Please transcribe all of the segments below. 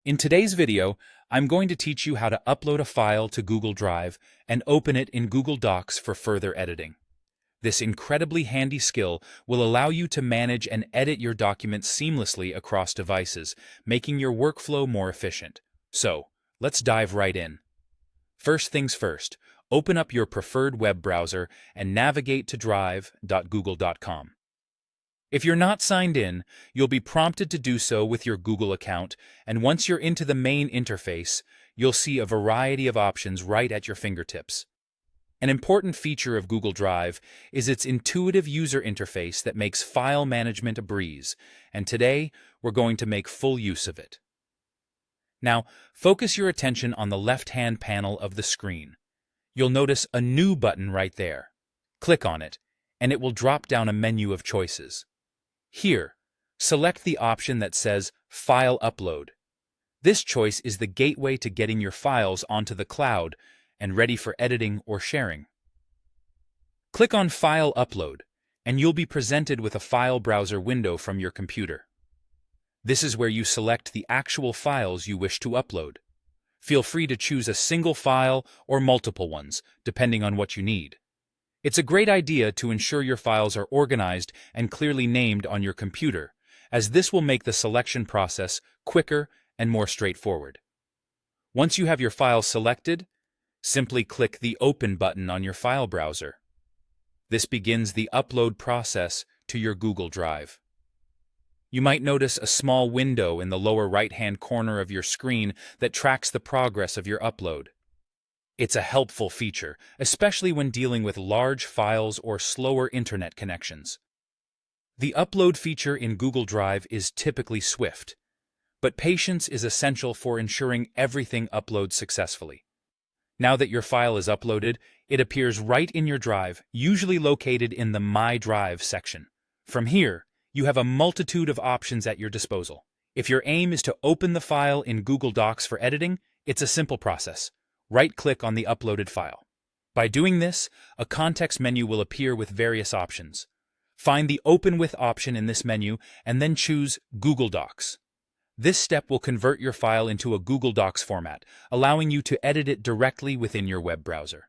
In today's video, I'm going to teach you how to upload a file to Google Drive and open it in Google Docs for further editing. This incredibly handy skill will allow you to manage and edit your documents seamlessly across devices, making your workflow more efficient. So, let's dive right in. First things first, open up your preferred web browser and navigate to drive.google.com. If you're not signed in, you'll be prompted to do so with your Google account, and once you're into the main interface, you'll see a variety of options right at your fingertips. An important feature of Google Drive is its intuitive user interface that makes file management a breeze, and today we're going to make full use of it. Now, focus your attention on the left-hand panel of the screen. You'll notice a New button right there. Click on it, and it will drop down a menu of choices. Here, select the option that says File Upload. This choice is the gateway to getting your files onto the cloud and ready for editing or sharing. Click on File Upload, and you'll be presented with a file browser window from your computer. This is where you select the actual files you wish to upload. Feel free to choose a single file or multiple ones, depending on what you need. It's a great idea to ensure your files are organized and clearly named on your computer, as this will make the selection process quicker and more straightforward. Once you have your files selected, simply click the Open button on your file browser. This begins the upload process to your Google Drive. You might notice a small window in the lower right-hand corner of your screen that tracks the progress of your upload. It's a helpful feature, especially when dealing with large files or slower internet connections. The upload feature in Google Drive is typically swift, but patience is essential for ensuring everything uploads successfully. Now that your file is uploaded, it appears right in your drive, usually located in the My Drive section. From here, you have a multitude of options at your disposal. If your aim is to open the file in Google Docs for editing, it's a simple process. Right-click on the uploaded file. By doing this, a context menu will appear with various options. Find the Open With option in this menu and then choose Google Docs. This step will convert your file into a Google Docs format, allowing you to edit it directly within your web browser.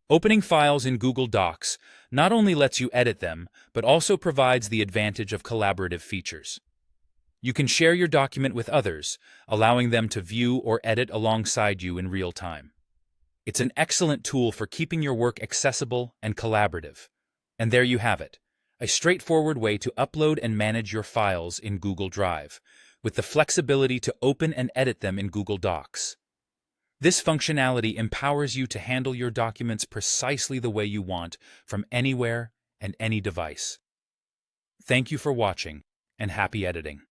Opening files in Google Docs not only lets you edit them, but also provides the advantage of collaborative features. You can share your document with others, allowing them to view or edit alongside you in real time. It's an excellent tool for keeping your work accessible and collaborative. And there you have it, a straightforward way to upload and manage your files in Google Drive, with the flexibility to open and edit them in Google Docs. This functionality empowers you to handle your documents precisely the way you want, from anywhere and any device. Thank you for watching, and happy editing.